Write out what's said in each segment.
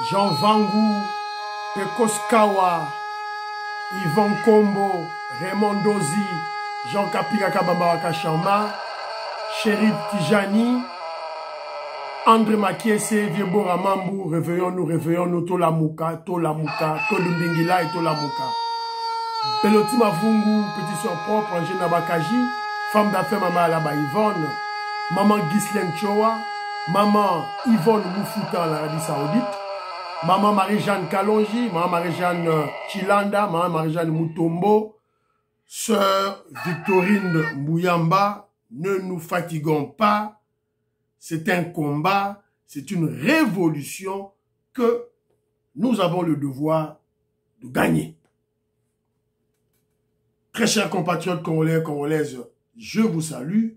Jean Vangu, Pecos Kawa, Yvon Kombo, Raymond Dozi, Jean Kapika Kabamba Kachama, Chérif Tijani, André Makiese, Viebora Mambu, réveillons-nous, Tolamuka, Tolumbingila et Tolamuka. Peloti Mavungu, petit soeur propre, Angela Bakaji, femme d'affaires Maman Alaba Yvonne, Maman Ghislaine Choa, Maman Yvonne Moufuta en Arabie Saoudite, Maman Marie-Jeanne Kalonji, Maman Marie-Jeanne Chilanda, Maman Marie-Jeanne Mutombo, Sœur Victorine Mouyamba, ne nous fatiguons pas, c'est un combat, c'est une révolution que nous avons le devoir de gagner. Très chers compatriotes congolais et congolaises, je vous salue.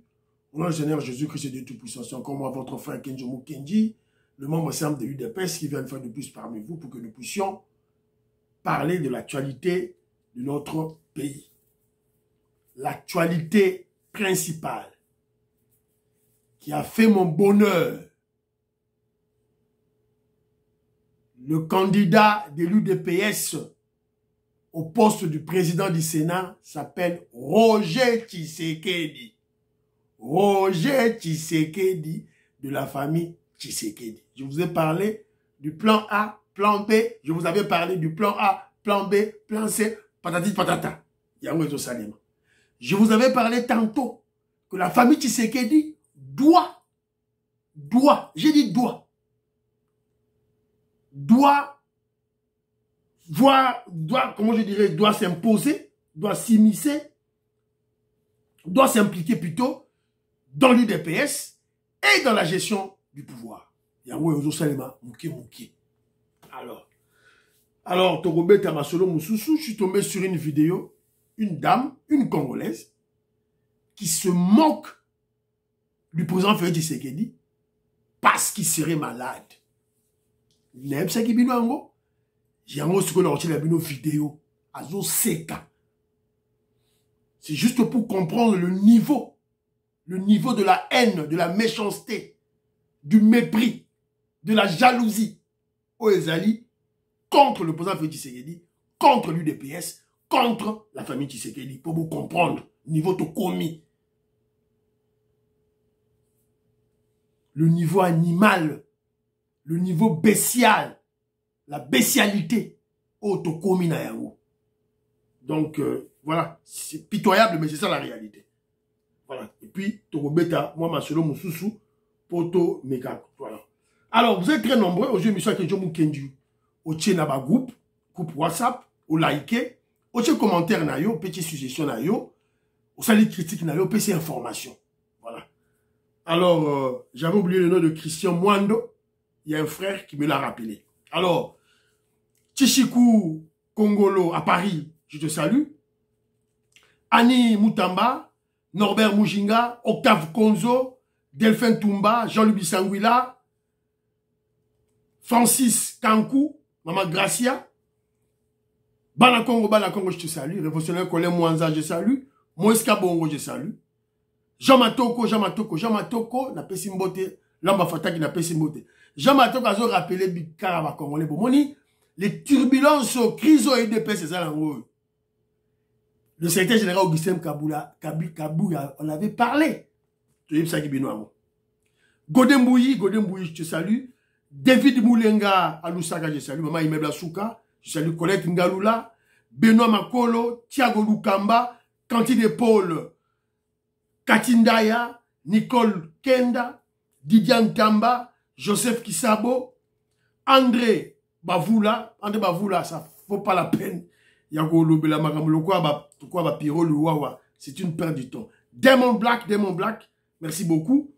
Au nom du Seigneur Jésus-Christ et de Tout-Puissant, c'est encore moi, votre frère Kenjomu Kenji, le membre simple de l'UDPS qui vient une fois de plus parmi vous pour que nous puissions parler de l'actualité de notre pays. L'actualité principale qui a fait mon bonheur. Le candidat de l'UDPS au poste du président du Sénat s'appelle Roger Tshisekedi. Roger Tshisekedi de la famille Tshisekedi. Je vous ai parlé du plan A, plan B. Je vous avais parlé du plan A, plan B, plan C, patati patata. Je vous avais parlé tantôt que la famille Tshisekedi doit, j'ai dit doit comment je dirais, doit s'imposer, doit s'immiscer, doit s'impliquer plutôt dans l'UDPS et dans la gestion du pouvoir. Alors, Togobé Tamasolo Moussoussou, je suis tombé sur une vidéo, une dame, une Congolaise, qui se moque du président Félix Tshisekedi parce qu'il serait malade. J'ai une vidéo c'est juste pour comprendre le niveau de la haine, de la méchanceté, du mépris, de la jalousie aux Ezali contre le président Félix Tshisekedi, contre l'UDPS, contre la famille Tshisekedi, pour vous comprendre le niveau de commis. Le niveau animal, le niveau bestial, la bestialité autocommune à Yango. Donc, voilà, c'est pitoyable, mais c'est ça la réalité. Voilà. Et puis, Togobeta, moi, ma solo Moussoussou, Poto, Meka. Voilà. Alors, vous êtes très nombreux. Aujourd'hui, monsieur Kenjomu Kenji, au Tchénaba groupe WhatsApp, au like, au tché commentaire nayo, petit suggestion nayo, au sali critique nayo, petit information. Voilà. Alors, j'avais oublié le nom de Christian Mwando. Il y a un frère qui me l'a rappelé. Alors, Tchichikou Kongolo à Paris, je te salue. Annie Moutamba, Norbert Mujinga, Octave Konzo, Delphin Toumba, Jean-Louis Bissanguila, Francis Kankou, Maman Gracia, Banakongo, je te salue. Révolutionnaire Colin Mwanza, je salue. Moïse Kabongo, je salue. Jean Matoko, na Pessimbote, Lamba Fataki na Pessimbote. Jean Matoko a rappelé Bikaraba Congolais. Moni, les turbulences, crises et DP, c'est ça l'envoi. Le secrétaire général Augustin Kabouya, on avait parlé. Godembouyi, je te salue. David Moulenga, Alusaka, je salue. Maman Imebla Souka, je salue Colette Ngalula. Benoît Makolo, Thiago Lukamba, Cantine Paul, Katindaya, Nicole Kenda, Didier Ntamba, Joseph Kisabo, André Bavoula, ça faut pas la peine. C'est une perte du temps. Demon Black, merci beaucoup.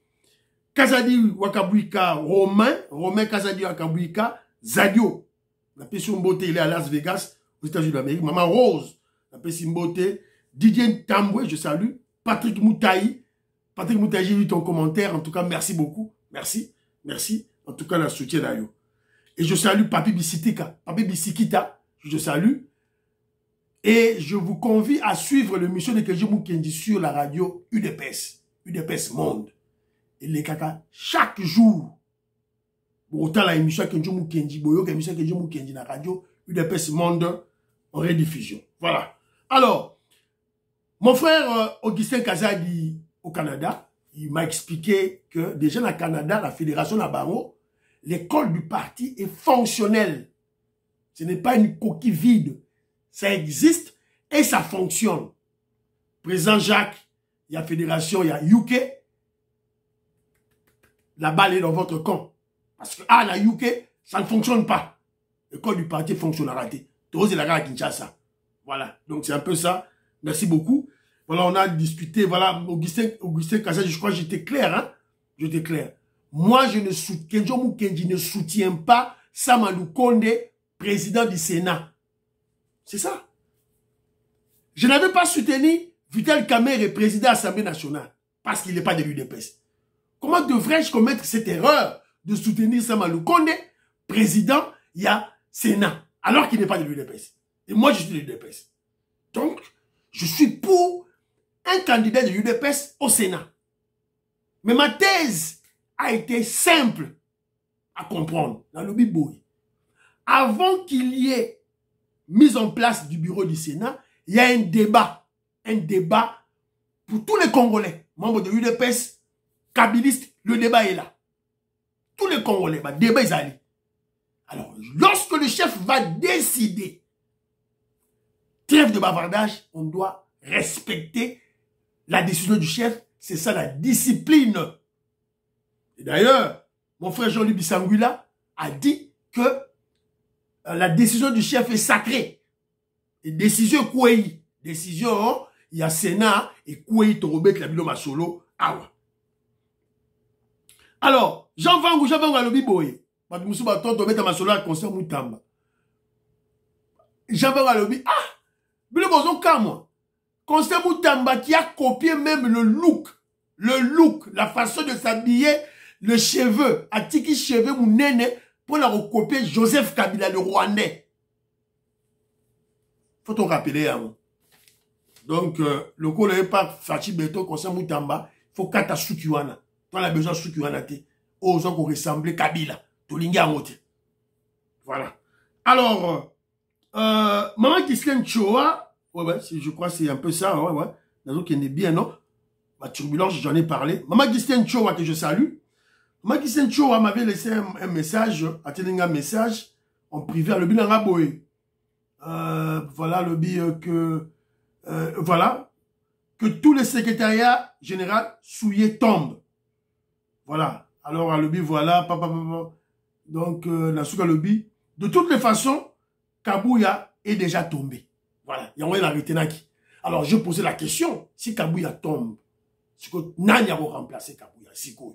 Kazadi Wakabuika, Romain Kazadi Wakabuika, Zadio, la personne beauté, il est à Las Vegas, aux États-Unis d'Amérique. Maman Rose, la personne beauté, Didier Tamboué, je salue. Patrick Moutaï, j'ai lu ton commentaire. En tout cas, merci beaucoup. Merci. En tout cas, la soutien d'ailleurs. Et je salue Papi Bisikita, je salue. Et je vous convie à suivre l'émission de Kenjomu Kenji sur la radio UDPS Monde. Et les caca, chaque jour, Autant la émission Kenjo Mukendi, Boyo, émission Kenjo Mukendi, la radio, UDPS Monde, en rediffusion. Voilà. Alors, mon frère Augustin Kazadi au Canada, il m'a expliqué que déjà au Canada, la fédération Nabarro, l'école du parti est fonctionnelle. Ce n'est pas une coquille vide. Ça existe et ça fonctionne. Président Jacques, il y a fédération, il y a UK. La balle est dans votre camp. Parce que, la UK, ça ne fonctionne pas. L'école du parti fonctionne à rater. Tous la à Kinshasa. Voilà. Donc, c'est un peu ça. Merci beaucoup. Voilà, on a discuté. Voilà, Augustin Kazadi, je crois que j'étais clair, hein. J'étais clair. Moi, Kenjo Mukendi ne soutient pas Samalou Konde, président du Sénat. C'est ça. Je n'avais pas soutenu Vital Kamerhe, président de l'Assemblée nationale, parce qu'il n'est pas de l'UDPS. Comment devrais-je commettre cette erreur de soutenir Samalou Konde, président, il y a Sénat, alors qu'il n'est pas de l'UDPS? Et moi, je suis de l'UDPS. Donc, je suis pour un candidat de l'UDPS au Sénat. Mais ma thèse a été simple à comprendre dans le Biboui. Avant qu'il y ait mise en place du bureau du Sénat, il y a un débat pour tous les Congolais, membres de l'UDPS, kabilistes, le débat est là. Tous les Congolais, le débat est allé. Alors, lorsque le chef va décider, trêve de bavardage, on doit respecter la décision du chef, c'est ça la discipline. Et d'ailleurs, mon frère Jean-Louis Bissangula a dit que la décision du chef est sacrée. Et décision Kouei. Décision, il y a Sénat et Kouei Torobet Labilo Masolo. Awa. Alors, Jean Vangou Alobi Boye. Moussou Baton Torobet Masolo à concert Moutamba. Jean Vangou Alobi. Bilo Bozon Kamwa. Concert Moutamba qui a copié même le look, la façon de s'habiller, le cheveu, à tiki cheveux mounene pour la recopier Joseph Kabila, le Rwandais. Faut on rappeler à moi. Donc, le col n'est pas Fachi Beto, concert Moutamba, il faut kata Sukiwana. On a besoin de Sukiwana. Aux gens qui ressemblent Kabila. Tolinga Amote. Voilà. Alors, Maman Kislen Choa, je crois que c'est un peu ça, Nazo qui est bien, non? Ma turbulence, j'en ai parlé. Maman Kislen Choa, que je salue. Maman Kislen Choa m'avait laissé un message, un message en privé à le bilan Raboé. Voilà le que tous les secrétariats généraux souillés tombent. Voilà. Alors, à l'obi, voilà, Donc, Nasuka Lobi, de toutes les façons, Kabouya est déjà tombé. Voilà. Il y a moyen d'arrêter Naki. Alors, je posais la question, si Kabouya tombe, c'est que Nani a remplacé Kabouya, c'est quoi?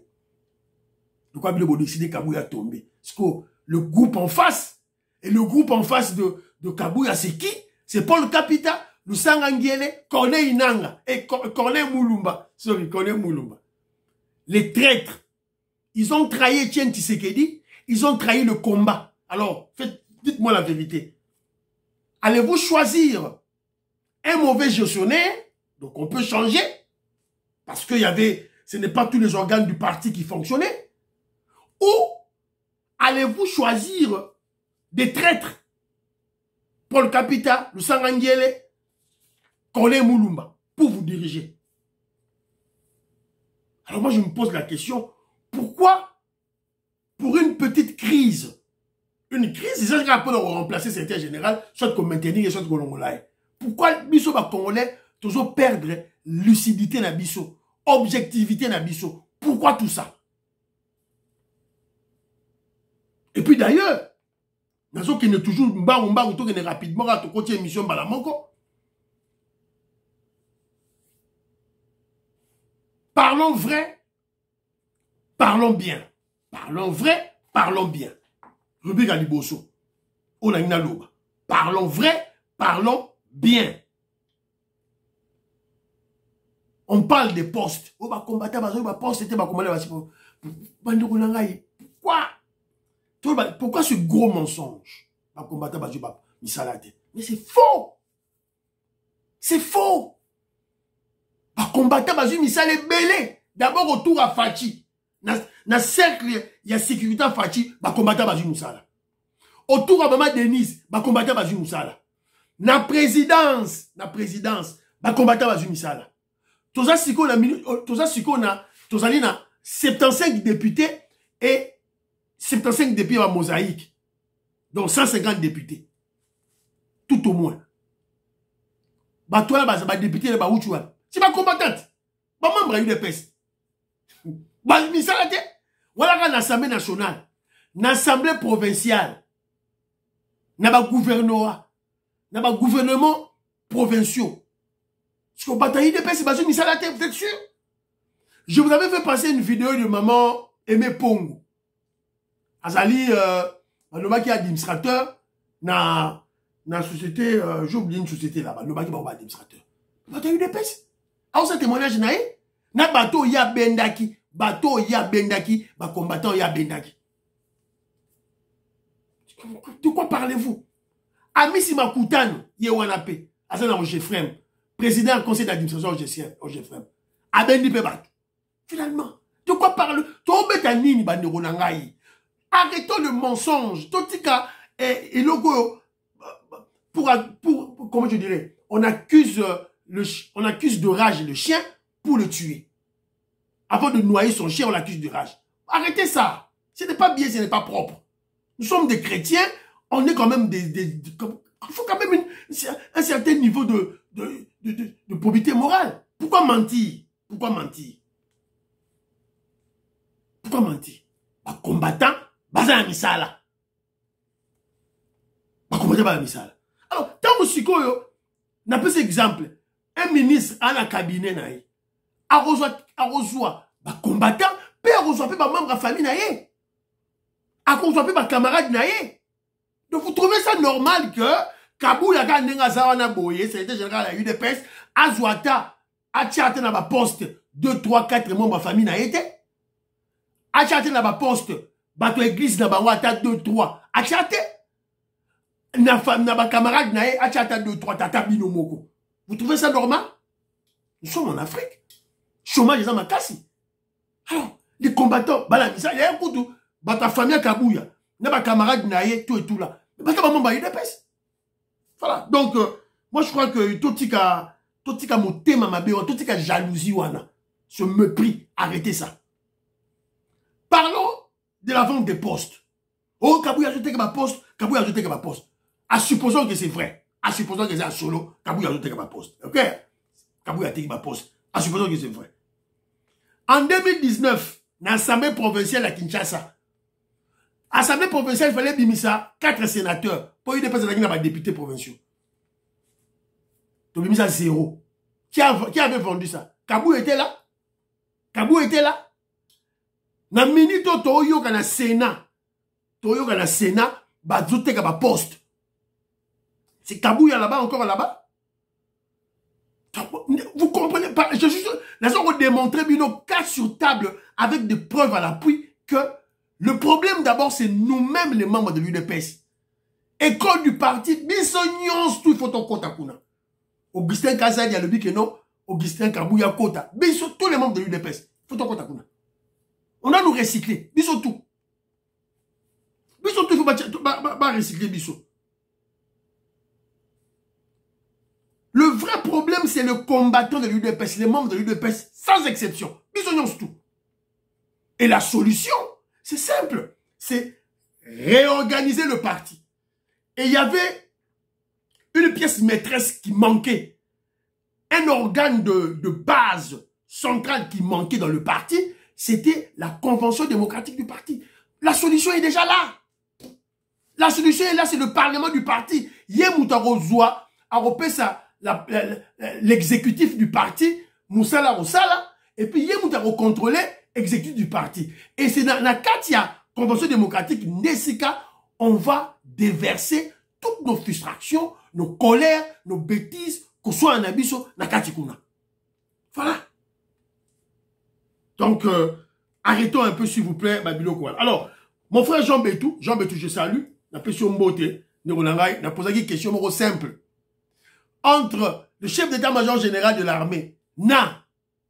De quoi il a décidé Kabouya tomber? C'est que le groupe en face, et le groupe en face de Kabouya, c'est qui? C'est Paul Kapita, Lusanga Nguele, Corneille Inanga, et Corneille Moulumba. Sorry, Corneille Moulumba. Les traîtres, ils ont trahi Etienne Tshisekedi, ils ont trahi le combat. Alors, dites-moi la vérité. Allez-vous choisir un mauvais gestionnaire? Donc on peut changer. Parce qu'il y avait, ce n'est pas tous les organes du parti qui fonctionnaient. Ou allez-vous choisir des traîtres? Paul Kapita, Lusanga Nguele, Corneille Moulumba, pour vous diriger. Alors moi je me pose la question, pourquoi pour une petite crise, c'est ça qu'on peut remplacer certains généraux, soit qu'on maintenir, soit qu'on l'ongolaye. Pourquoi biso ba congolais toujours perdre lucidité na biso, objectivité na biso? Pourquoi tout ça? Et puis d'ailleurs, nazo qui ne toujours mba ou to ne rapidement à to côté émission balamonko. Parlons vrai, parlons bien. Parlons vrai, parlons bien. Rubrique à Liboso. On a une aloba. Parlons vrai, parlons bien. On parle des postes. On va combattre, on va poste, c'était pas pourquoi? Pourquoi ce gros mensonge? On va combattre, mais c'est faux. C'est faux. On va combattre, misala belé. D'abord autour à Fachi. na cercle ya sécurité Fati ba combattant bazui musala. Autour à maman Denise ba combattant bazui musala. Na présidence ba combattant bazui musala. Toza siko na tozali na 75 députés et 75 députés à mosaïque. Donc 150 députés. Tout au moins. Bah toi là ba député ba ouchouan. C'est pas combattante. Ba membre UDPS. Ba misala te. Voilà quand l'Assemblée nationale, l'Assemblée provinciale, na ba gouvernement provinciaux. Parce qu'on bataille UDPS, c'est pas une misala te, vous êtes sûr? Je vous avais fait passer une vidéo de maman Aimé Pongo. Azali, qui est administrateur, na société, j'ai oublié une société là-bas, qui est administrateur. Bataille UDPS. Alors, ce témoignage, na bateau ya bendaki, ba combattant ya bendaki. De quoi parlez-vous? Amisi Makutano, Yewanape, Azana Ojefrem, président du conseil d'administration Ojefrem, Abendi Pebat. Finalement, de quoi parle? Arrêtons le mensonge. Totika et logo pour comment je dirais, on accuse de rage le chien pour le tuer. Avant de noyer son chien, on l'accuse de rage. Arrêtez ça. Ce n'est pas bien, ce n'est pas propre. Nous sommes des chrétiens, on est quand même il faut quand même un certain niveau de probité morale. Pourquoi mentir? Pourquoi mentir? Pourquoi mentir? Bah, combattant, baza ya misala. Bah, combattant, baza ya misala. Alors, tant que siko yo, n'a pas cet exemple. Un ministre à la cabinet naïe. Arrosoa, bah, combattant, peut arrosoa, peut, bah, membre de famille naïe. Arrosoa, peut, bah, camarade naïe. Donc, vous trouvez ça normal que Kabou yaka nenga zawana boye, secrétaire général à UDPS, Azouata, Achiate na ba poste, 2, 3, 4 membres de famille naïe. Achate na ba poste, bato église na ba wata 2, 3. Achate na ba camarade na ye, achate 2, 3, tata bino moko. Vous trouvez ça normal? Nous sommes en Afrique. Chômage est en makasi. Alors, les combattants, balamisa, il y a un coup de bata famille Kabouya, na ba camarade na ye, tout et tout là. Bata ba mamba UDPS. Voilà. Donc, moi je crois que Totika motema mabeo, Totika jalousie wana, ce mépris, arrêtez ça. Parlons de la vente des postes. Oh, Kabouya a ajouté que ma poste, Kabouya a ajouté que ma poste. À supposons que c'est vrai. À supposons que c'est un solo, Kabouya a ajouté que ma poste. Ok? Kabouya a ajouté que ma poste. À supposons que c'est vrai. En 2019, dans l'Assemblée provinciale à Kinshasa, Assemblée provinciale, il fallait bimisa 4 sénateurs. Pour y dépasser la députés provinciaux. Donc bimisa 0. Qui avait vendu ça? Kabouya était là? Kabouya était là? Na minito toyo kana Sénat. Toyo kana Sénat, bazoute ka ba poste. C'est Kabouya là-bas, encore là-bas. Vous comprenez pas? Je suis sûr, nous avons démontré bino cas sur table avec des preuves à l'appui que le problème d'abord c'est nous-mêmes les membres de l'UDPS. École du parti, bisognos tout il faut ton compte à kuna. Augustin Kazadi a le dit que non, Augustin Kabouya Kota. Biso tous les membres de l'UDPS, il faut ton compte à kuna. On a nous recycler. Biso tout. Biso tout, il faut pas recycler biso. Le vrai problème, c'est le combattant de l'UDPS, les membres de l'UDPS, sans exception. Biso tout. Et la solution, c'est simple. C'est réorganiser le parti. Et il y avait une pièce maîtresse qui manquait. Un organe de base central qui manquait dans le parti. C'était la convention démocratique du parti. La solution est déjà là. La solution est là, c'est le parlement du parti. Yemoutarozwa a repéré l'exécutif du parti, Moussala Rosala, et puis Yemoutaro contrôlé l'exécutif du parti. Et c'est dans la Katia convention démocratique, Nessika, on va déverser toutes nos frustrations, nos colères, nos bêtises, qu'on soit en abisso, na Katikuna. Voilà. Donc, arrêtons un peu, s'il vous plaît, Babilo Koual. Alors, mon frère Jean Bétou, je salue, n'a pas sur Mbote, n'a posé une question simple. Entre le chef d'état-major général de l'armée,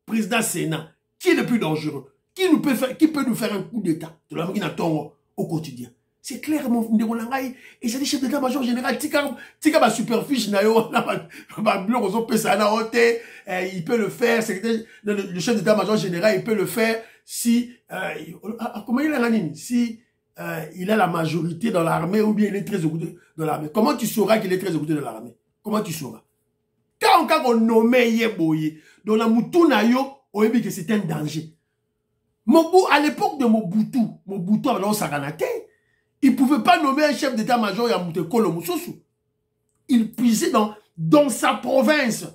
président Sénat, qui est le plus dangereux? qui peut nous faire un coup d'état au quotidien? C'est clair, mon frère. Et c'est le chef d'état-major général. Tika ma superficie, il peut le faire. Le chef d'état-major général, il peut le faire si, comment il est si il a la majorité dans l'armée ou bien il est très écouté dans l'armée. Comment tu sauras qu'il est très écouté dans l'armée? Comment tu sauras? Quand on nommait Yeboye, dans la Mutuna yo, on a dit que c'est un danger. À l'époque de Mobutu avait Saganate, il ne pouvait pas nommer un chef d'état-major à Moutekolo Moussousou. Il puisait dans sa province.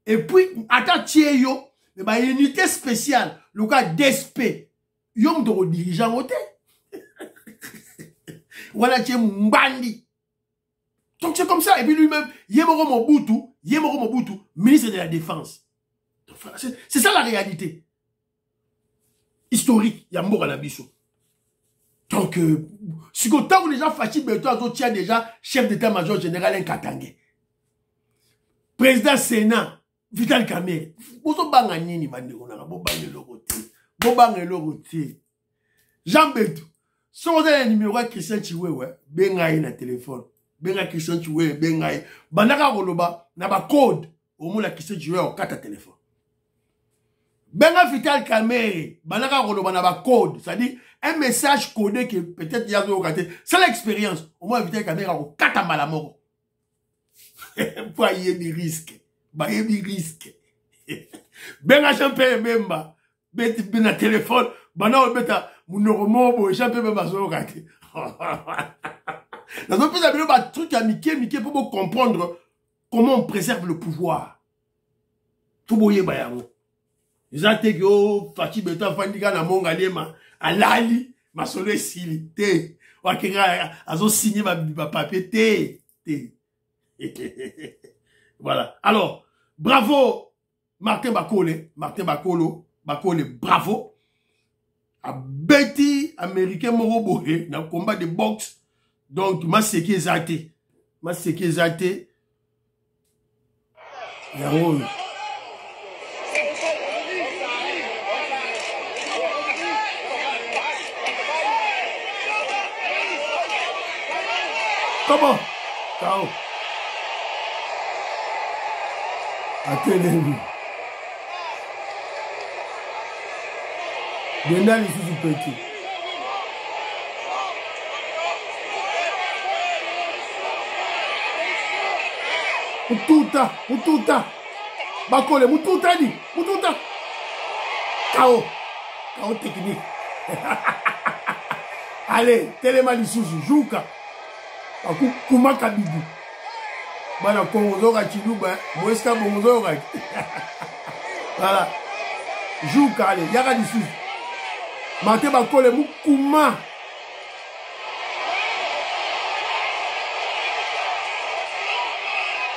Et puis, attends, yo, une unité spéciale, le cas d'ESP, yom de dirigeant au voilà, tu es Mbandi. Donc c'est comme ça. Et puis lui-même, Yemoro Mobutu, ministre de la Défense. C'est ça la réalité. Historique, il y a mort à la biso. Donc, si vous avez déjà Fachi Beto, tu as déjà chef d'état-major général en Katangé. Président Sénat, Vital Kamerhe. Vous avez nini bande Jean Beto. Si vous avez un numéro à Christian Chiwewe, bengaï na téléphone. Benga Christian Chiwewe, bengaï. Bandaka Roloba, n'a pas code. Au moins la Christian Chiwewe, au 4 téléphone. Benga Vital Kamerhe, bandaka Roloba, n'a pas code. C'est-à-dire, un message codé que peut-être il y a deux côtés. C'est l'expérience. Au moins Vital Kamerhe, au 4 malamoro. Pour y avoir des risques. Bah, y a des risques. Benga Champé, Bemba. Ben téléphone. Bana on met mon neuromobo et Champé, Bemba, so raté. Dans un peu de truc à Mickey pour comprendre comment on préserve le pouvoir. Tout boyer bayango. Ils ont été que Fachi Beto Fandiga na monga lema alali ma solo sili te. Wakira azo signé ma papier te. Voilà. Alors, bravo Martin Bakolo, bravo. A Betty américain Moroboé dans le combat de boxe. Donc, ma seki ezate. Yaro. Comment? Ciao. Attendez-vous. Dena les sous-petit. Mututa. Bakole, Mututa. K.O. technique. Allez, Téléma Lisuzu, Jouka. Kuma Kabibu. Bana Kongozoga Chiluba, Moeska Bongozoga. Voilà. Jouka, allez, Yara Lisuzu. Mate Bakole, Mukuma.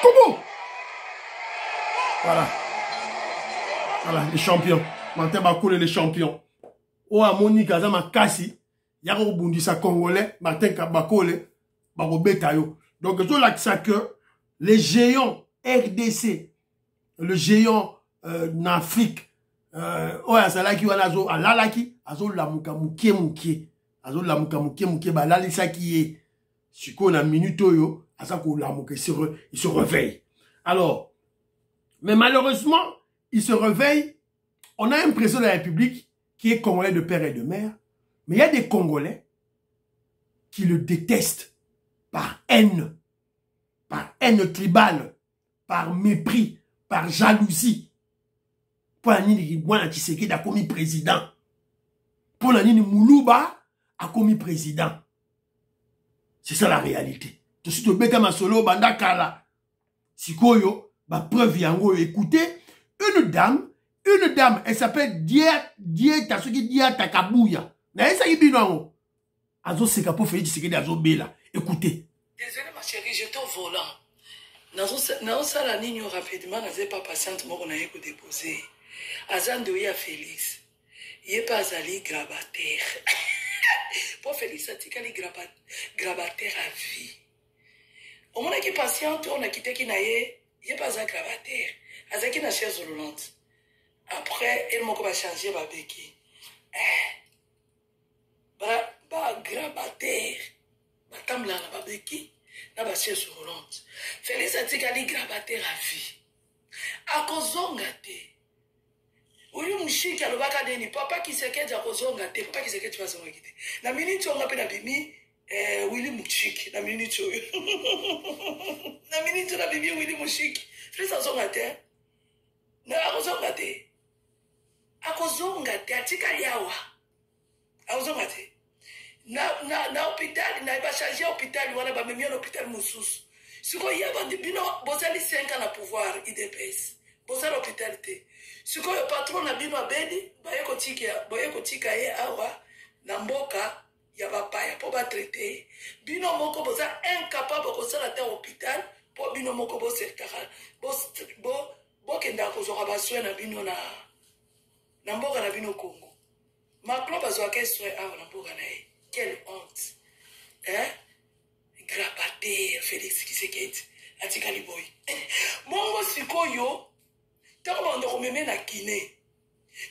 Comment? Voilà, les champions. Martin Bakole, les champions. Oa Monique Azama Kassi, Yaro Bundisa Congolais, Martin Bakole, Barobetayo. Donc, je là que les géants RDC, le géant en Afrique, Oya Salaki Wanazo, Alalaki, Azo Lamuka Mukie, Azo Lamuka Mukie, Balalisa qui est, si qu'on a minute yo, Asako Lamuka, il se réveille. Alors, mais malheureusement, il se réveille. On a un président de la République qui est congolais de père et de mère, mais il y a des Congolais qui le détestent par haine tribale, par mépris, par jalousie. Pour la nini Bwana Tshisekedi a commis président. Pour la nini Moulouba a commis président. C'est ça la réalité. Tout de suite, Beka Masolo, Banda Kala. Sikoyo, ba preuve yango, écoutez, une dame, elle s'appelle Die Tasuki Dia Takabouya. Na esa ibino azo seka po Félix Tshisekedi azo bela. Écoutez. Désolé ma chérie, j'étais au volant. Dans ça la ligne rapidement, n'avait pas patiente moi qu'on a écouté déposer. Azandoya Félix. Il est pas allé grabataire. Pour Félix, c'est qu'il grabataire à vie. Au moment qui est patiente, on a quitté qui naïe, il n'est pas un grabataire. Azaki na chaise roulante. Après, elle m'a changer ma béquille. Grabataire. Batamla na babeki. Na basiège roulante. Félix atikali grabataire à vie. Akozonga te. Uri mushiki alobaka deni. Papa Kisekedi akozonga te. Papa Kisekedi bazonga te. Na minute onga pe na bimi. Willy Mushiki. Na minute oyo. Na minute na bimi Willy Mushiki. Félix azonga te. Na akozonga te. Akozonga te. Atikali yawa. Akozonga te. Na hôpital, na ba chargé hôpital, wana ba memia hôpital mususu. Siko yaba bino bozali 5 ans na pouvoir IDPS. Bozali hôpital te. Siko le patron na bino abedi, baye kotika ye awa na mboka ya bapaya po ba traiter. Bino moko boza incapable ko sala te hôpital po bino moko bo secteur. Bo kenda ko zoka ba soin na bino na mboka na bino Congo. Macron bazwa ke soin awa na mboka na ye. Quelle honte. Hein? Grabataire, Félix Kisekedi. Atikali boy. Mongo sikoyo. Tant qu'on a remis na Guinée.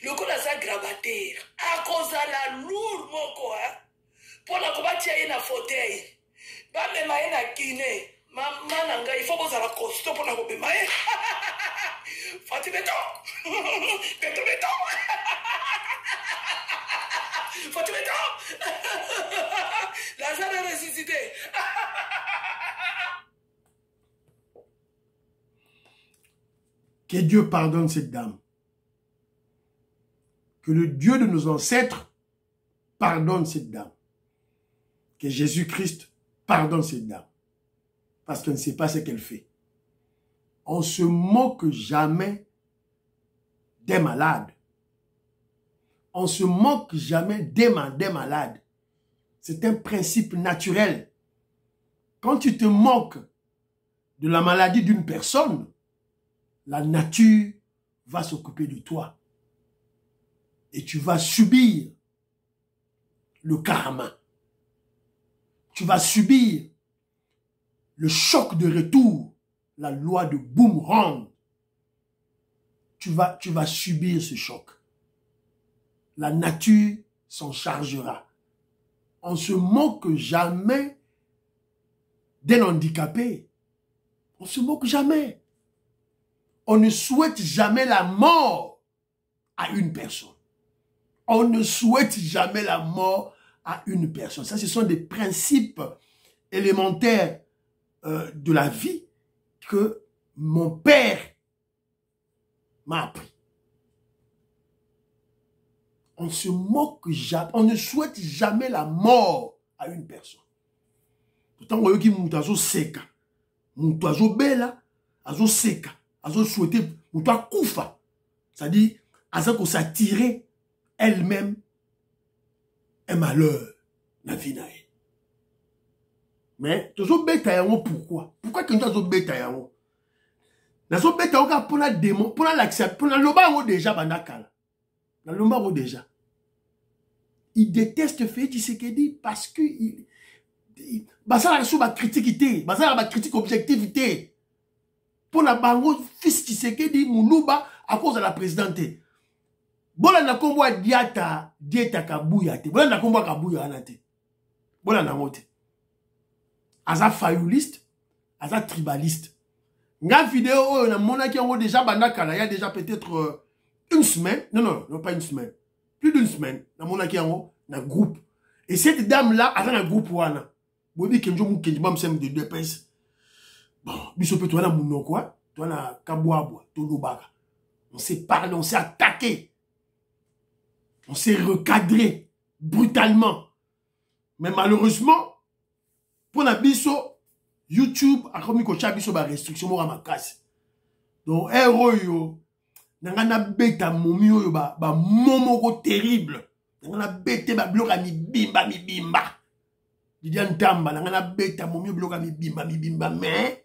Le coup sa grabataire. A cause la lourde moko. Pour la combattre na fauteuil. Ba mema na Guinée. Maman nanga il faut que ça la costo pour la combattre. Fatime to. Beto. Fatime to. Lazare a ressuscité. Que Dieu pardonne cette dame. Que le Dieu de nos ancêtres pardonne cette dame. Que Jésus-Christ pardonne cette dame. Parce qu'elle ne sait pas ce qu'elle fait. On se moque jamais des malades. On se moque jamais des malades. C'est un principe naturel. Quand tu te moques de la maladie d'une personne, la nature va s'occuper de toi. Et tu vas subir le karma. Tu vas subir le choc de retour, la loi de boomerang. Tu vas subir ce choc. La nature s'en chargera. On ne se moque jamais d'un handicapé. On ne se moque jamais. On ne souhaite jamais la mort à une personne. On ne souhaite jamais la mort à une personne. Ça, ce sont des principes élémentaires de la vie que mon père m'a appris. On se moque jamais, on ne souhaite jamais la mort à une personne. Pourtant, on dit que azo seka, azo bela, azo seka, azo souhaiter, koufa. C'est-à-dire, azo s'attirer elle-même un malheur dans la vie. Mais azo beta yango pourquoi? Pourquoi que nous azo beta yango? Azo beta yango pour la démon, pour l'accepter, pour la loba yango déjà bandakala. Dans le Maro déjà. Il déteste Félix Tshisekedi parce que ça a la critique, ça a la critique objectivité. Pour la bango fils Tshisekedi Moulouba à cause de la présidente. Bola na kombo diata kabuya te. Bola na kombo kabuya anate. Bola na mote. Aza fayouliste, aza tribaliste. Nga vidéo na monaki yango déjà bandakala, il y a déjà peut-être une semaine, non, pas une semaine, plus d'une semaine, dans mon na groupe. Et cette dame-là, a un groupe, wana. Bobi Kenjo Moukenji, bam sem de 2 pinces. Bon, bisope, toi, na mouno, quoi, toi, na kabouabou, tolobaka. On s'est parlé, on s'est attaqué. On s'est recadré, brutalement. Mais malheureusement, pour la biso, YouTube, a commis qu'on biso ba restriction, moi, à ma casse. Donc, héros, nangana beta momi oyo ba momoko terrible nangana bete ba bloka mi bimba Didian Tamba nangana beta momi bloka mi bimba mais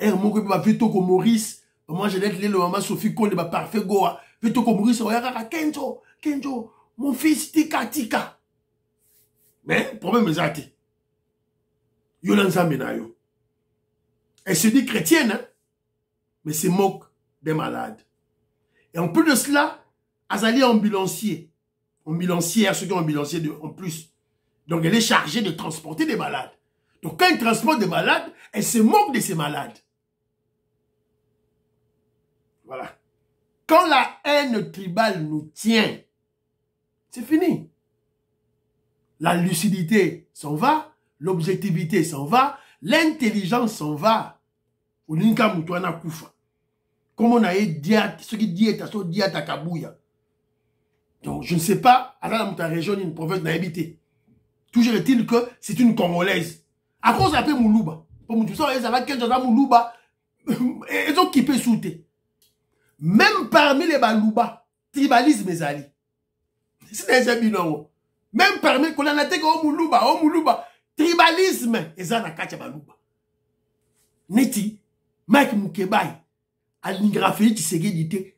moko ba vito ko Maurice moi je l'ai le maman Sophie Konde ba parfait goa vito ko Maurice oya kaka Kenjo mon fils tika mais problème ezati yo lanzambe na yo elle se dit chrétienne hein? Mais se moque des malades. Et en plus de cela, Azali ambulancier. ambulancière, ceux qui ont ambulancier en plus. Donc, elle est chargée de transporter des malades. Donc, quand elle transporte des malades, elle se moque de ces malades. Voilà. Quand la haine tribale nous tient, c'est fini. La lucidité s'en va, l'objectivité s'en va, l'intelligence s'en va. Olinka Moutouana Koufa. Comme on a dit, ce qui dit est à ce dit à Kabouya. Donc, je ne sais pas, à la région, une province n'a habité. Toujours est-il que c'est une Congolaise. À cause de Moulouba. Pour Moulouba, ça va qu'elle a Moulouba. Ils ont kippé souté. Même parmi les Balouba, tribalisme est allé. C'est des amis, même parmi qu'on a été au Moulouba, tribalisme est allé à Katia Balouba. Neti, Mike Moukebaï, à l'ingraphie, tu sais dit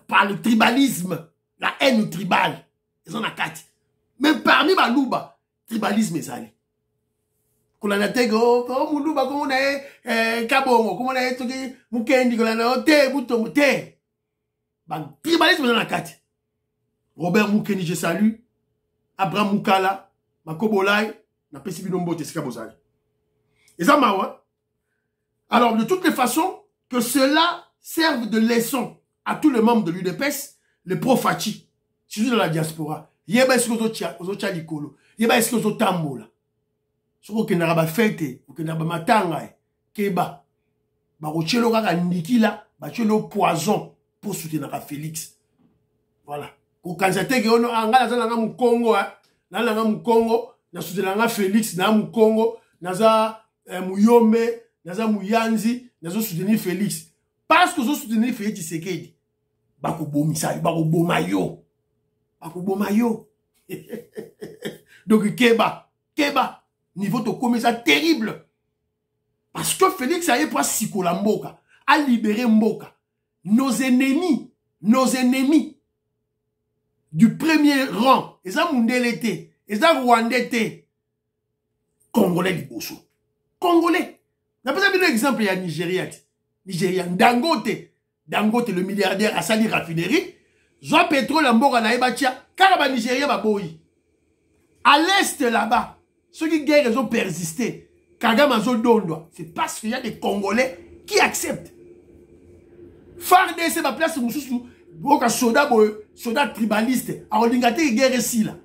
par le tribalisme, la haine tribale, ils ont à Katia. Même parmi Balouba, tribalisme est allé. Qu'on a été au Moulouba, comme on a Kabongo, comme on a été Moukendi, qu'on a été Moutomouté. Tribalisme dans la carte. Robert Moukeni, je salue. Abraham Moukala, Makobolai, na Pesibinombo Tesikabozali. Et ça m'a. Alors, de toutes les façons, que cela serve de leçon à tous les membres de l'UDPS, les pro-Fachi, surtout dans la diaspora. Yeba est-ce que vous avez likolo. Yeba est-ce que vous avez tambola. Ce que vous avez fait, vous avez matanga, keba. Ba rochelo kaka nikila, ba chelo poison. Pour soutenir Félix. Voilà. Quand j'étais que on a un Congo, na soutenir Félix, na mu Congo, na Muyombe, na Muyanzi, na soutenir Félix. Parce que je soutenir Félix Tshisekedi. Bako bomisa, bako bomayo. Bako bomayo. Donc Keba, niveau de commissaire terrible. Parce que Félix a eu pour Sikola Mboka, a libéré Mboka. Nos ennemis du premier rang, et ça Mundelete, et ça Rwandete, Congolais du Bosso. Congolais. N'a pas un exemple, il y a Nigérian, Dangote, le milliardaire a sali raffinerie, Zoa pétrole en Mboka na Ebatia, Karaba Nigérien Baboyi. À l'est là-bas, ceux qui guerres, ils ont persisté. Kagame a Dondo. C'est parce qu'il y a des Congolais qui acceptent. Farde, c'est ma place, soda tribaliste. A Olingate, guerre ici là.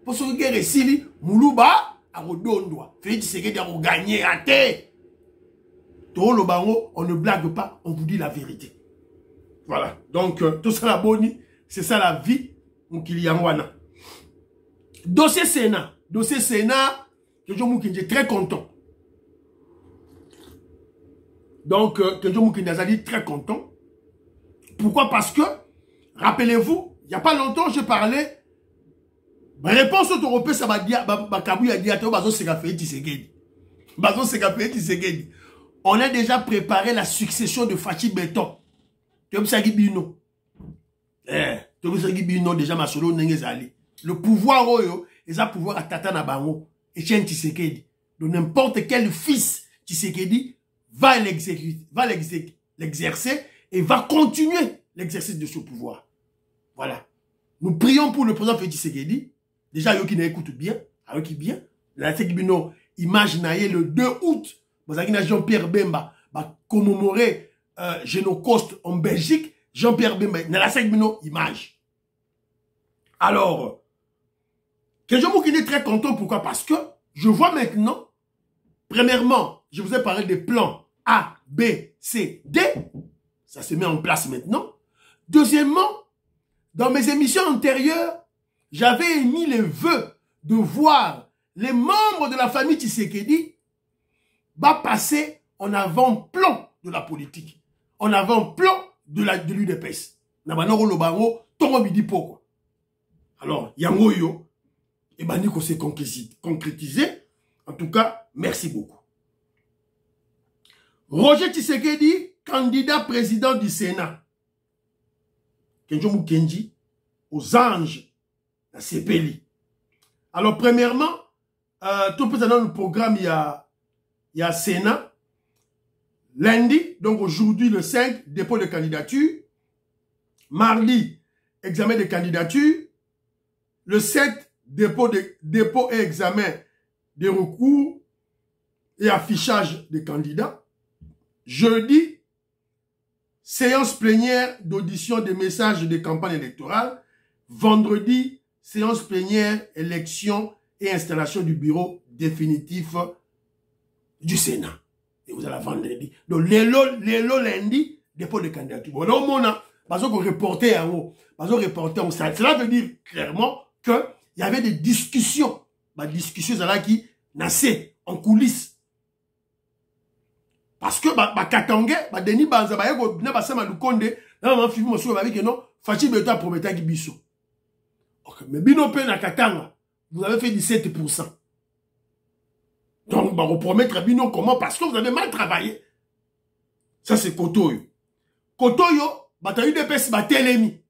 Pour ce guerre ici, Moulouba, a Rodondoa. Félix Tshisekedi a gagné à terre. Tout le bango, on ne blague pas, on vous dit la vérité. Voilà. Donc, tout ça la boni, c'est ça la vie, mon Kiliangwana. Dossier Sénat, Kenjo Moukinje est très content. Donc, Kenjo Moukinje a dit très content. Pourquoi? Parce que, rappelez-vous, il n'y a pas longtemps, je parlais, réponse au Européen, ça va dire, on a déjà préparé la succession de Fachi Béton. Le pouvoir, ils ont pouvoir à Tata Nabango, Etienne Tshisekedi. Donc, n'importe quel fils Tshisekedi va l'exercer et va continuer l'exercice de ce pouvoir. Voilà. Nous prions pour le président Félix Tshisekedi. Déjà, il écoute bien. Qui bien. La Tekbino, image naïe le 2 août. Jean-Pierre Bemba va commémorer Génocoste en Belgique. Jean-Pierre Bemba, dans la Tekbino, image. Alors, Kenjo Moukinje est très content. Pourquoi? Parce que je vois maintenant, premièrement, je vous ai parlé des plans A, B, C, D. Ça se met en place maintenant. Deuxièmement, dans mes émissions antérieures, j'avais émis le vœu de voir les membres de la famille Tshisekedi passer en avant-plan de la politique, en avant-plan de l'UDPS. Alors, Yangoyo, et Baniko s'est concrétisé. En tout cas, merci beaucoup. Roger Tshisekedi, candidat président du Sénat. Kenjo Moukinji, aux anges, la CPLI. Alors, premièrement, tout peut dans le programme, il y a Sénat. Lundi, donc aujourd'hui le 5, dépôt de candidature. Mardi, examen de candidature. Le 7, dépôt et examen des recours et affichage des candidats. Jeudi, séance plénière d'audition des messages de campagne électorale. Vendredi, séance plénière, élection et installation du bureau définitif du Sénat. Et vous allez vendredi. Donc, l'élo lundi, dépôt de candidature. Bon, là, on a, parce qu'on reportait en haut. Parce qu'on reportait en haut. Cela veut dire clairement qu'il y avait des discussions. Des discussions qui naissaient en coulisses. Parce que, Katangé, Denis Banza, Basama Lukonde, non, Fachi Beta Prometa Gibiso. Mais Binope na Katanga, vous avez fait 17%. Donc, on promet très bien comment, parce que vous avez mal travaillé. Ça, c'est Kotoyo. Kotoyo, t'as eu des pèses, Telemi.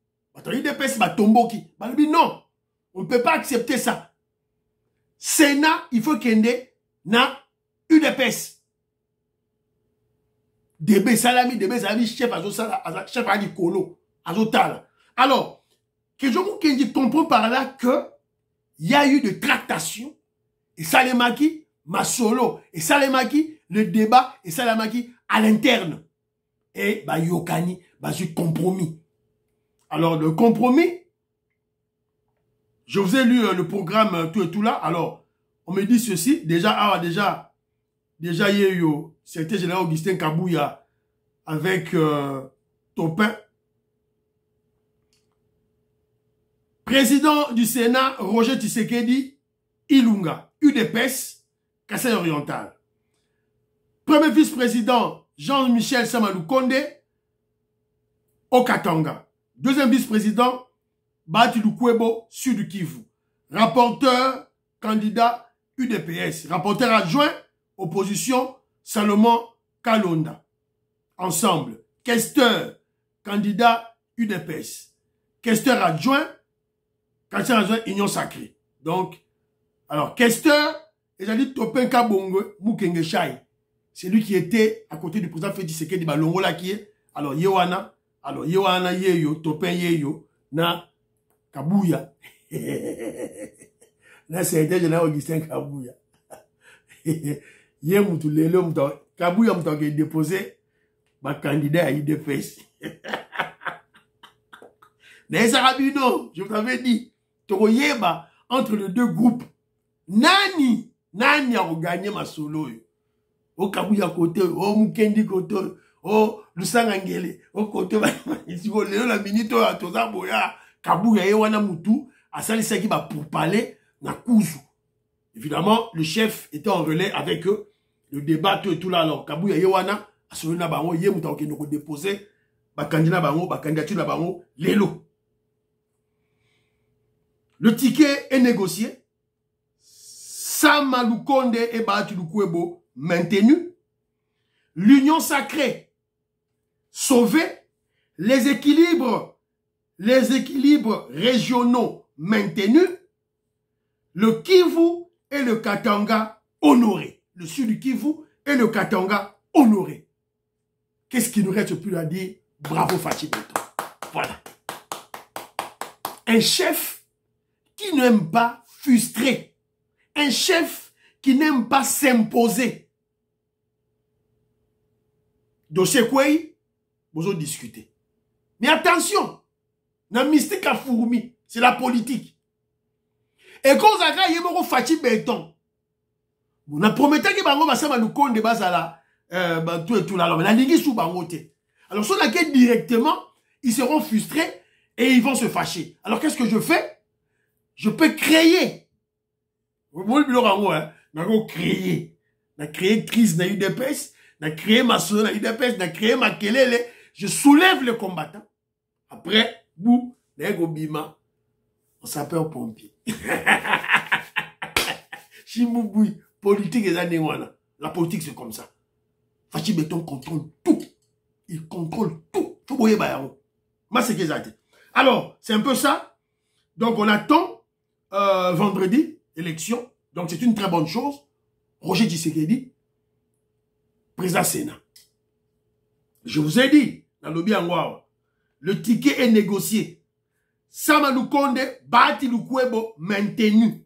T'as eu des pèses, Tomboki. Non, on ne peut pas accepter ça. Sénat, il faut qu'il y ait une pèses. Debe Salami, chef à Nikolo, Azotala. Alors, que je vous comprends par là que il y a eu de tractations, et Salemaki, Masolo, et Salemaki, le débat, et Salemaki à l'interne. Et, Yokani, du compromis. Alors, le compromis, je vous ai lu le programme tout et tout là. Alors, on me dit ceci, déjà, il y a eu, c'était général Augustin Kabouya avec Topin. Président du Sénat, Roger Tshisekedi, Ilunga, UDPS, Kassai Oriental. Premier vice-président, Jean-Michel Samaloukonde, Okatanga. Deuxième vice-président, Bati Lukwebo, Sud Kivu. Rapporteur, candidat, UDPS. Rapporteur adjoint, opposition, Salomon Kalonda. Ensemble. Questeur, candidat UDPS. Questeur adjoint, Union Sacrée. Donc, alors, questeur, et j'ai dit Topenka Bongo, Mukenge Chai. C'est lui qui était à côté du président Félix Tshisekedi Balongo là qui est. Alors, Yewana, Yeyo, Topen Yeyo, na Kabouya. Là, c'était général Augustin Kabouya. Hier, Kabouya m'a déposé ma candidat à IDPS. Mais ça non, je vous avais dit, Togoyeba, entre les deux groupes, Nani a gagné ma solo. Au Kabouya côté, au Mukendi côté, au Lusangangele, au côté, la minute à Toza Boya, Kabouya et Wana Moutou, à Salisaki pour parler, na Kouzou. Évidemment, le chef était en relais avec eux. Le débat, tout là, alors, Kabouya Yewana, à ce moment-là, il y a un qui nous déposé, candidature là, l'élo. Le ticket est négocié. Samaloukonde et Bati Lukwebo maintenu. L'union sacrée sauvée. Les équilibres régionaux maintenus. Le Kivu et le Katanga honorés. Le sud du Kivu et le Katanga honorés. Qu'est-ce qui nous reste plus à dire? Bravo Fachi Beton. Voilà. Un chef qui n'aime pas frustrer. Un chef qui n'aime pas s'imposer. Dossier quoi? Vous allez discuter. Mais attention, la mystique à fourmi, c'est la politique. Et quand vous avez un Fachi Beton, vous avez promis que vous allez nous compte de base à la tout et tout là. Mais la ligue sous bangoté. Alors, sur laquelle directement, ils seront frustrés et ils vont se fâcher. Alors, qu'est-ce que je fais? Je peux créer. Vous voyez, créer. Na créé crise na UDPS, na créé ma soeur na UDPS, na créé ma kelele. Je soulève les combattants. Après, bou, bima, on s'appelle pompier. Chimouboui, politique et années. La politique, c'est comme ça. Fachi Beton contrôle tout. Il contrôle tout. Faut voyer Bayaro. Moi, c'est qu'ils ont dit. Alors, c'est un peu ça. Donc, on attend vendredi, élection. Donc, c'est une très bonne chose. Roger Tshisekedi, président Sénat. Je vous ai dit, dans le lobby Angwa, le ticket est négocié. Sama Lukonde, Bati Lukwebo, maintenu.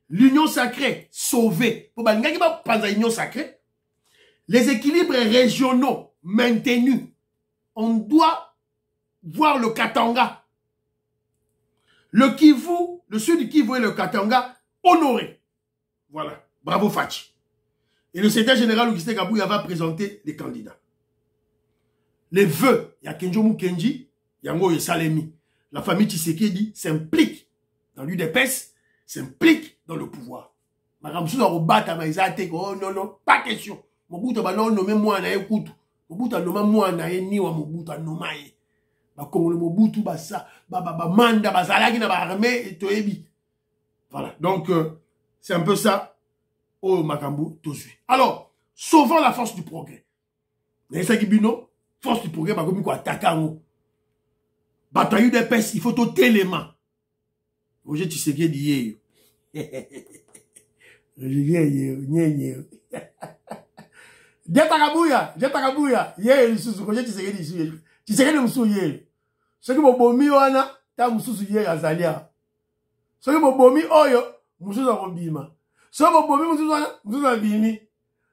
L'union sacrée, sauvée. Pour Balingaki, pas l'union sacrée. Les équilibres régionaux, maintenus. On doit voir le Katanga. Le Kivu, le sud du Kivu et le Katanga, honoré. Voilà. Bravo Fachi. Et le secrétaire général Augustin Kabouya va présenter les candidats. Les vœux, il y a Kenjo Mukenji, Yango et Salemi. La famille Tshisekedi s'implique dans l'UDPS, s'implique dans le pouvoir. Madame Souza Robata Maïzate, oh non, non, pas question. Mobuta ba non nommé moi na ekutu. Mobuta noma moi na eni wa Mobuta noma ye. Ba Congolais Mobutu ba sa ba manda ba zalaki na ba armée et toebi. Voilà. Donc c'est un peu ça au Makambu Tozui. Alors, sauvant la force du progrès. Nesa Kibino, force du progrès ba komi ko attaquer ngo. Bataille de peste, il faut tout élément. Roger Tshisekedi yé. Jeta Kabuya, yé, Lususu, Roger Tshisekedi, Tshisekedi Moussou yé. Ce qui m'a bomi wana, ta Moussou yé azalia. Ce qui m'a bomi oyo, Moussou za bima. Ce qui m'a bomi Moussou za bimi.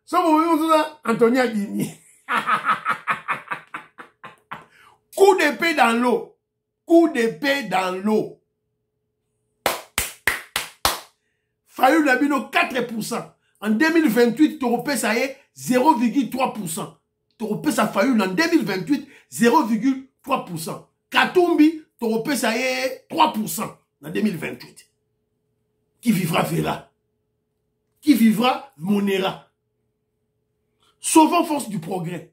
Ce qui m'a bomi Moussou za Antonia bimi. Coup d'épée dans l'eau. Coup d'épée dans l'eau. Fayou Labino 4%. En 2028, Toropé ça est 0,3%. Toropé ça Fayou en 2028, 0,3%. Katumbi, Toropé ça est 3% en 2028. Qui vivra verra. Qui vivra monera. Sauvons force du progrès.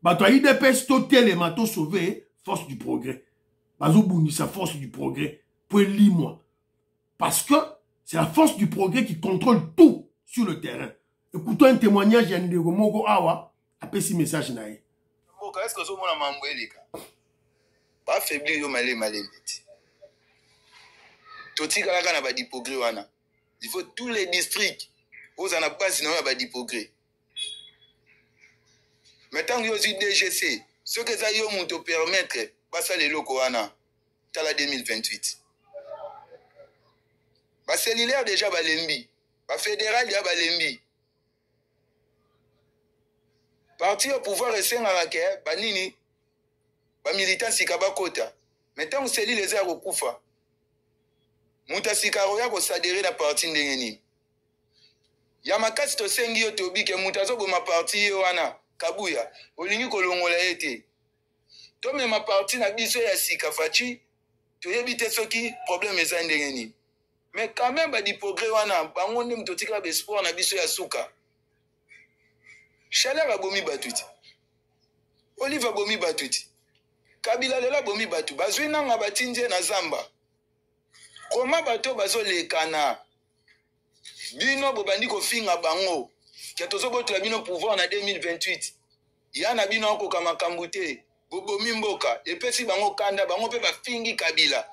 Batoyi dépêche tout élément sauver force du progrès. Bazobouni sa force du progrès. Pour lire-moi. Parce que c'est la force du progrès qui contrôle tout sur le terrain. Écoutons un témoignage de Moko Awa. Après ce message naïe. Est-ce que vous avez pas faibli yo malé. Toti kala na ba di progrès wana. Il faut tous les districts où on a pas sinon ba di progrès. Maintenant yo aussi DGC, ce que ça yo monte permettre passer les locaux wana tala 2028. Ba cellulaire déjà ba lembi, ba fédéral ya ba lembi. Parti au pouvoir esenga ke ba nini ba militant sikaba kota. Maintenant on cellule les airs au kufa. Muta sikaro ya ko sadere na parti ndengeni. Ya makasi to sengi yo tobi ke muta zo bo ma parti yo wana Kabuya olingi kolongola ete. To me ma parti na biso ya sika fachi to yebite soki problème eza ndengeni. Mais quand même ba di progrès wana bango nde mtotika be sport na biso ya suka. Chaleur abomi batuti. Olive abomi batuti. Kabila lela bomi batu. Bazwi nanga batinje na zamba. Koma bato bazo lekana. Bino bobandi ko finga bango. Ketozo boto bino pouvoir na 2028. Yana bino ko kama kambute. Bobomi mboka. Epesi bango kanda bango pe ba fingi Kabila.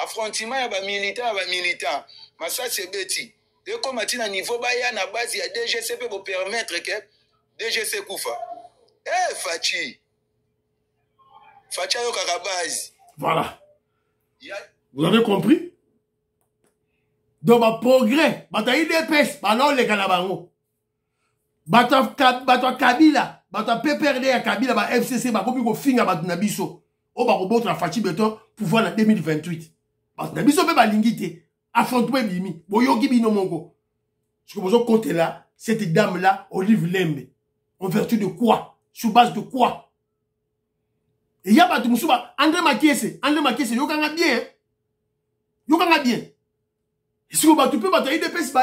Affrontement ya ba militant. Masase beti. Eko matina niveau ba ya na base ya DGC pe bo permettre que DGC kufa. Fachi. Fachi yo kaka base. Voilà. Vous avez compris? Donc, ma progrès, bataille d'épès, non les Kanabango. Bataille Kabila, bataille PPRD à Kabila, ba FCC, ba kopi ko finga ba Nabiso. O ba ko botre Fachi Beton pouvoir en 2028. Ba Nabiso pe ba lingité. Affrontement bimi. Boyoki bino mongo. Ce que vous comptez là, cette dame là, Olive Lembe. En vertu de quoi? Sur base de quoi? Et y a pas de Moussouba, André Makiese, yokanga bien. Yokanga bien. Et si vous battez peu, bataille de peste,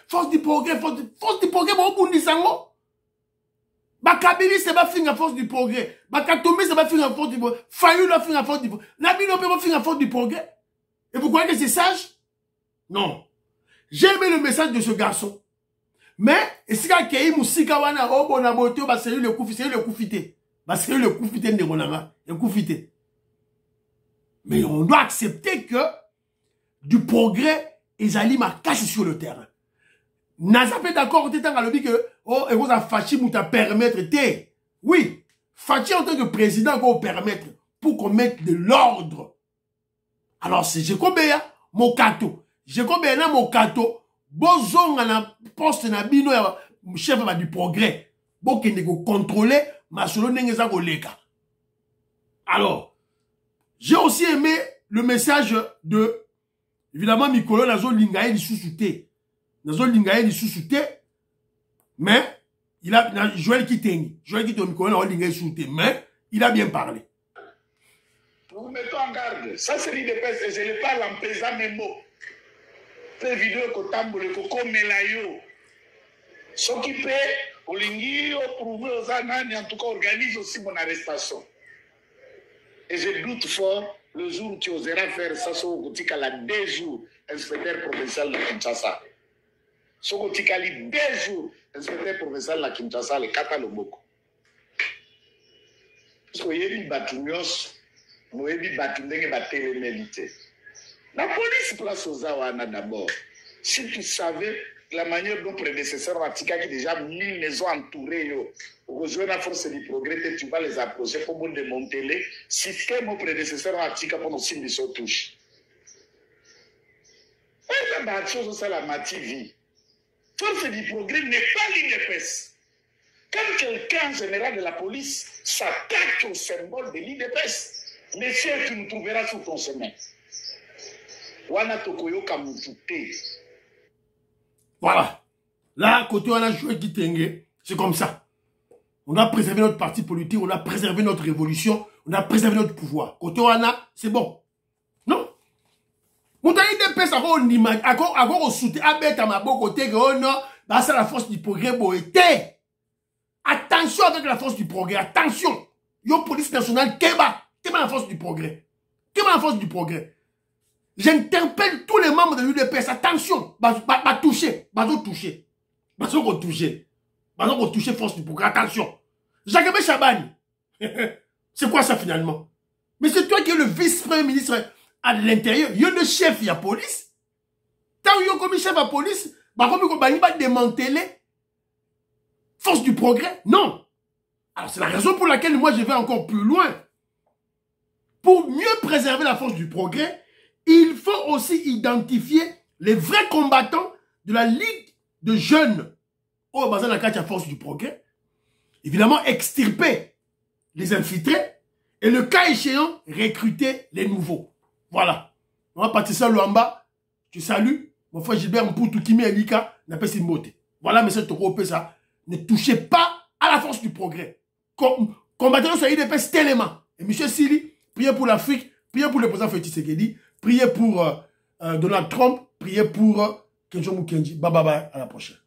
force du progrès, force du progrès, bon, bundi sango. Bakabili, c'est pas fin à force du progrès. Bakatomé, c'est pas fin à force du progrès. Fayou, la fin à force du progrès. Nabi, non, pas fin à force du progrès. Et vous croyez que c'est sage? Non. J'ai aimé le message de ce garçon. Mais, et si quelqu'un moussika wana, oh, bon, aboté, bah, c'est le coup, c'est le coup fité. Bah, c'est le coup fité de Monama. Le coup fité. Mais on doit accepter que du progrès, ils allaient ma casse sur le terrain. N'a pas d'accord, on était dans le que, oh, et vous a Fachi mouta permettre, oui, Fachi en tant que président, qu'on permettre, pour qu'on mette de l'ordre Alors, c'est Jekobeya, Mokato. Jekobeya na Mokato, bozonga na poste na bino ya chef du progrès. Bokende ko contrôler, masolo nengeza ko leka. Alors, j'ai aussi aimé le message de, évidemment, Mikolo Nazo Lingaye li sous-souté. Nazo Lingaye li sous-souté, mais il a Joël Kiteni. Joël Kiteni, Mikolo Nazo Lingaye sous-souté, mais il a bien parlé. Nous vous mettons en garde. Ça, c'est l'IDPS et je ne parle en pesant mes mots. Fait vidéo que Tambole, Koko Melayo. Ce qui fait, Olingi, prouver aux Anani, en tout cas, organise aussi mon arrestation. Et je doute fort, le jour où tu oseras faire ça, Sokotika la 2 jours, inspecteur provincial de Kinshasa. Sokotika li 2 jours, inspecteur provincial de Kinshasa, le Kata Loboko. Parce que y a des bâtiments. Nous avons dit que la police place aux Awana d'abord. Si tu savais la manière dont prédécesseur Watika qui déjà 1000 maisons entourées, rejoindre la force du progrès, tu vas les approcher pour vous démonter les systèmes mon prédécesseur Watika pour nous signer sur touche. La chose, c'est la matière. Force du progrès n'est pas l'IDPS. Quand quelqu'un, général de la police, s'attaque au symbole de l'IDPS, monsieur, tu nous trouveras sur ton chemin. Voilà. Là, côté on a joué Kitenge, c'est comme ça. On a préservé notre parti politique, on a préservé notre révolution, on a préservé notre pouvoir. Côté on a, c'est bon. Non. On a dit des ça on imagine, encore au soutien, à bête à ma beau côté, que oh non, bah c'est la force du progrès, bon, était. Attention avec la force du progrès, attention. Yo police nationale, Keba la force du progrès. Keba la force du progrès. J'interpelle tous les membres de l'UDPS. Attention, va toucher, va toucher. Va toucher force du progrès. Attention. Jacques Chabani. C'est quoi ça finalement? Mais c'est toi qui es le vice-premier ministre à l'intérieur. Il y a le chef, il y a police. Tant qu'il y a comme chef à police, il va démanteler force du progrès. Non. Alors c'est la raison pour laquelle moi je vais encore plus loin. Pour mieux préserver la force du progrès, il faut aussi identifier les vrais combattants de la Ligue de jeunes au Bazanakati à force du progrès. Évidemment, extirper les infiltrés et le cas échéant, recruter les nouveaux. Voilà. On va partir ça, Luamba. Tu salues. Mon frère Gilbert Mpoutou Kimi Elika n'a pas si moté. Voilà, monsieur Toko ça. Ne touchez pas à la force du progrès. Combattants sur l'IDPS tellement. Et monsieur Sili, priez pour l'Afrique, priez pour le président Félix Tshisekedi, priez pour Donald Trump, priez pour Kenjo Mukendi. Bye bye bye, à la prochaine.